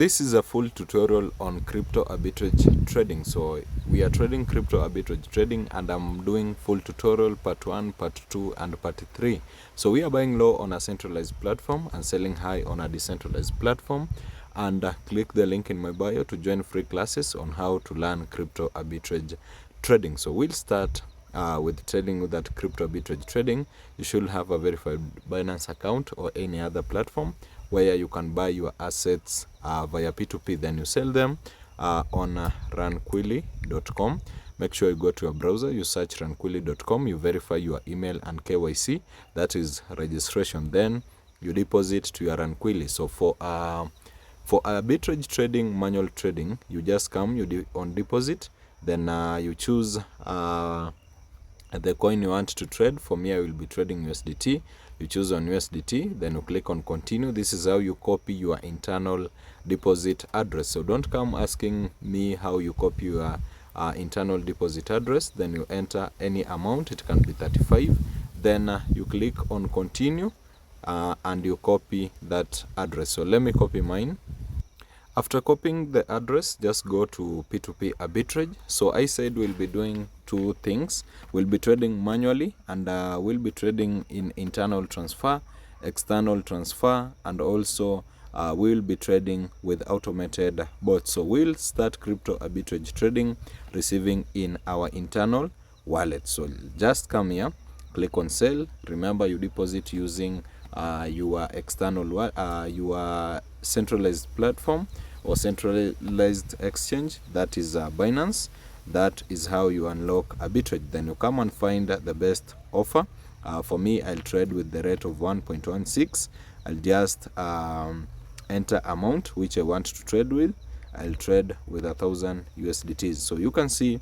This is a full tutorial on crypto arbitrage trading. So we are trading crypto arbitrage trading, and I'm doing full tutorial part 1, part 2 and part 3. So we are buying low on a centralized platform and selling high on a decentralized platform. And click the link in my bio to join free classes on how to learn crypto arbitrage trading. So we'll start with trading with that crypto arbitrage trading. You should have a verified Binance account or any other platform where you can buy your assets via P2P, then you sell them on runquilly.com. Make sure you go to your browser, you search runquilly.com, you verify your email and KYC, that is registration, then you deposit to your Runquilly. So for arbitrage trading, manual trading, you just come, on deposit, then you choose the coin you want to trade. For me, I will be trading USDT. You choose on USDT, then you click on continue. This is how you copy your internal deposit address. So don't come asking me how you copy your internal deposit address. Then you enter any amount, it can be 35. Then you click on continue and you copy that address. So let me copy mine. After copying the address, just go to P2P arbitrage. So I said we'll be doing two things. We'll be trading manually, and we'll be trading in internal transfer, external transfer, and also we'll be trading with automated bots. So we'll start crypto arbitrage trading, receiving in our internal wallet. So just come here, click on sell. Remember, you deposit using your external your centralized platform or centralized exchange, that is Binance. That is how you unlock arbitrage. Then you come and find the best offer. For me, I'll trade with the rate of 1.16. I'll just enter amount which I want to trade with. I'll trade with 1,000 USDTs. So you can see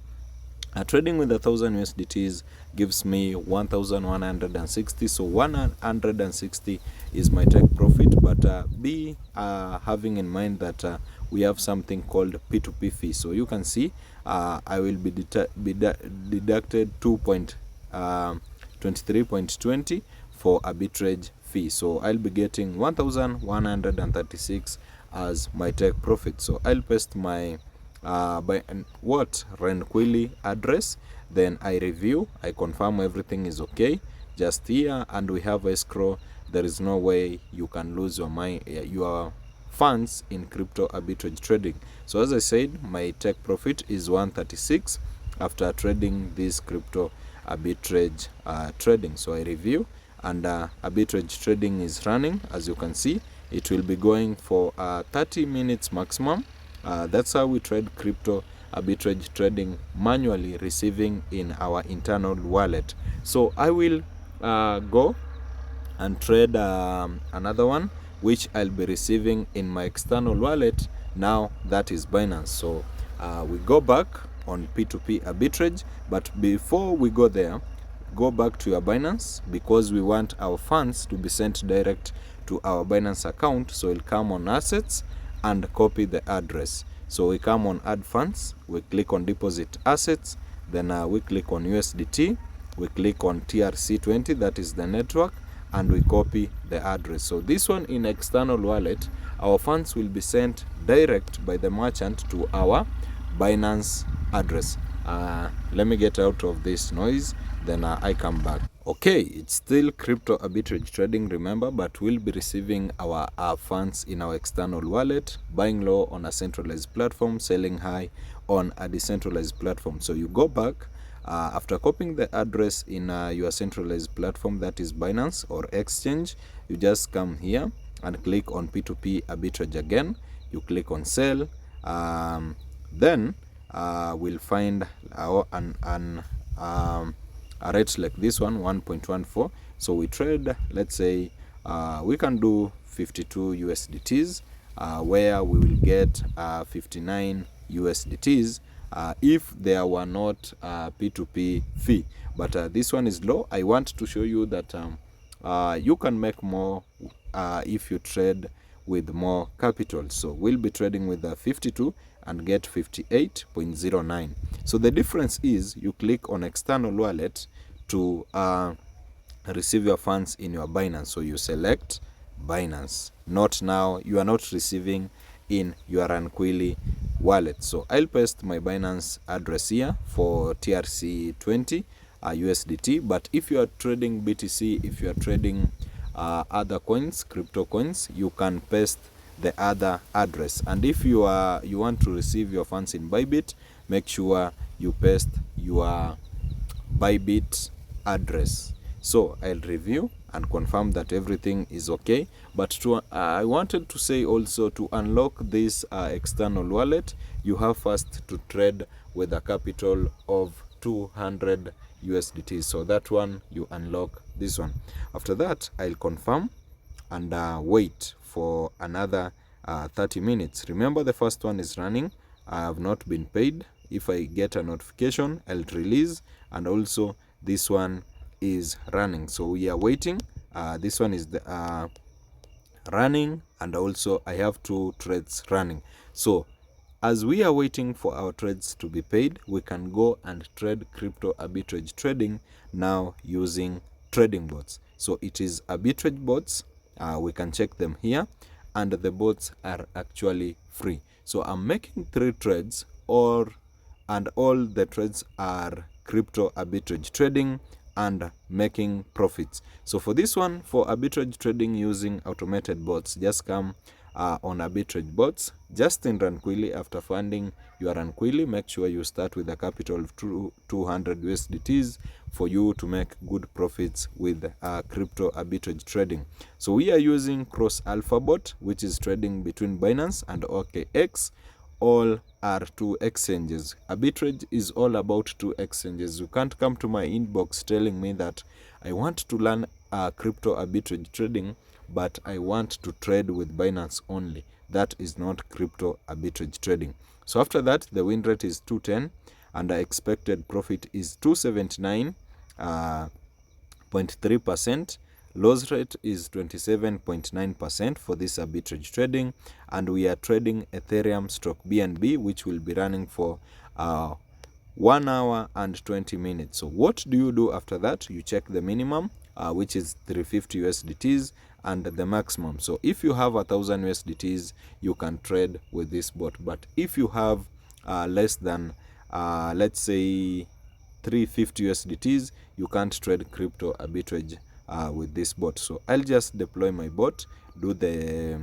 trading with 1,000 USDTs gives me 1,160. So 160 is my take profit, but be having in mind that we have something called P2P fee. So you can see I will be deducted 23.20 for arbitrage fee. So I'll be getting 1,136 as my take profit. So I'll paste my Runquilly address, then I review, I confirm everything is okay just here, and we have escrow. There is no way you can lose your funds in crypto arbitrage trading. So as I said, my take profit is 136 after trading this crypto arbitrage trading. So I review, and arbitrage trading is running. As you can see, it will be going for 30 minutes maximum. That's how we trade crypto arbitrage trading manually, receiving in our internal wallet. So I will go and trade another one which I'll be receiving in my external wallet. Now that is Binance. So we go back on P2P arbitrage, but before we go there, go back to your Binance, because we want our funds to be sent direct to our Binance account. So we'll come on assets and copy the address. So we come on add funds, we click on deposit assets, then we click on USDT, we click on TRC20, that is the network, and we copy the address. So this one in external wallet, our funds will be sent direct by the merchant to our Binance address. Let me get out of this noise, then I come back. Okay, it's still crypto arbitrage trading, remember, but we'll be receiving our funds in our external wallet, buying low on a centralized platform, selling high on a decentralized platform. So you go back after copying the address in your centralized platform, that is Binance or exchange. You just come here and click on P2P arbitrage again. You click on sell. Then we'll find a rate like this one, 1.14. So we trade, let's say we can do 52 USDTs, where we will get 59 USDTs if there were not P2P fee. But this one is low. I want to show you that you can make more if you trade with more capital. So we'll be trading with 52 and get 58.09. So the difference is you click on external wallet to receive your funds in your Binance. So you select Binance. Not now, you are not receiving in your Ranquilly wallet. So I'll paste my Binance address here for TRC20 USDT. But if you are trading BTC, if you are trading other coins, crypto coins, you can paste the other address. And if you want to receive your funds in Bybit, make sure you paste your Bybit address. So I'll review and confirm that everything is okay. But I wanted to say also, to unlock this external wallet, you have first to trade with a capital of 200 USDT. So that one, you unlock this one. After that, I'll confirm and wait for another 30 minutes. Remember, the first one is running. I have not been paid. If I get a notification, I'll release. And also this one is running, so we are waiting. This one is the running, and also I have 2 trades running. So as we are waiting for our trades to be paid, we can go and trade crypto arbitrage trading now using trading bots. So it is arbitrage bots. We can check them here, and the bots are actually free. So I'm making 3 trades, and all the trades are crypto arbitrage trading and making profits. So for this one, for arbitrage trading using automated bots, just come on arbitrage bots, just in Ranquilly. After funding your Ranquilly, make sure you start with a capital of 200 USDTs for you to make good profits with crypto arbitrage trading. So we are using Cross Alpha bot, which is trading between Binance and OKX. All are 2 exchanges. Arbitrage is all about 2 exchanges. You can't come to my inbox telling me that I want to learn crypto arbitrage trading, but I want to trade with Binance only. That is not crypto arbitrage trading. So after that, the win rate is 210, and the expected profit is 279.3%. Loss rate is 27.9% for this arbitrage trading, and we are trading Ethereum / BNB, which will be running for 1 hour and 20 minutes. So what do you do after that? You check the minimum, which is 350 USDTs, and the maximum. So if you have 1,000 USDTs, you can trade with this bot. But if you have less than let's say 350 USDTs, you can't trade crypto arbitrage with this bot. So I'll just deploy my bot, do the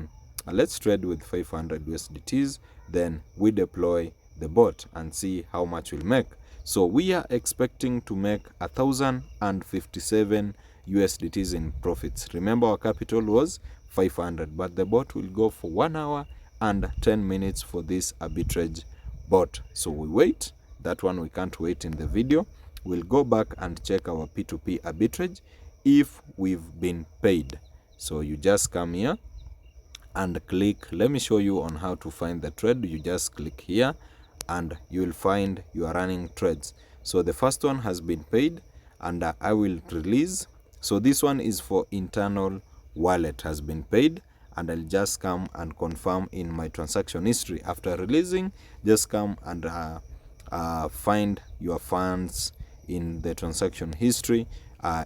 let's trade with 500 USDTs, then we deploy the bot and see how much we'll make. So we are expecting to make 1,057 USDTs in profits. Remember, our capital was 500, but the bot will go for 1 hour and 10 minutes for this arbitrage bot. So we wait. That one we can't wait in the video. We'll go back and check our P2P arbitrage if we've been paid. So you just come here and click. Let me show you on how to find the trade. You just click here and you will find you are running trades. So the first one has been paid, and I will release. So this one is for internal wallet, has been paid, and I'll just come and confirm in my transaction history. After releasing, just come and find your funds in the transaction history.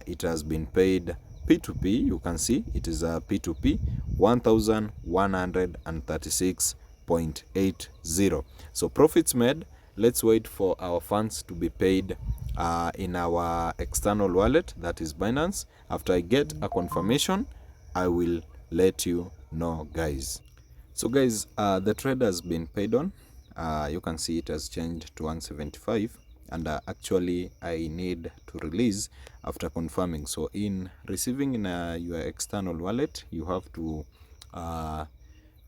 It has been paid P2P. You can see it is a P2P 1,136.80. So profits made. Let's wait for our funds to be paid in our external wallet, that is Binance. After I get a confirmation, I will let you know, guys. So guys, the trade has been paid on. You can see it has changed to 175, and actually I need to release after confirming. So in receiving in your external wallet, you have to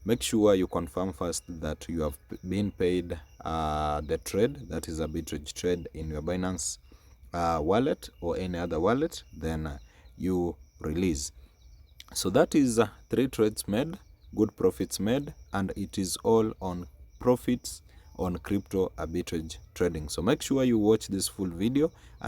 make sure you confirm first that you have been paid the trade, that is arbitrage trade, in your Binance wallet or any other wallet, then you release. So that is 3 trades made, good profits made, and it is all on profits on crypto arbitrage trading. So make sure you watch this full video and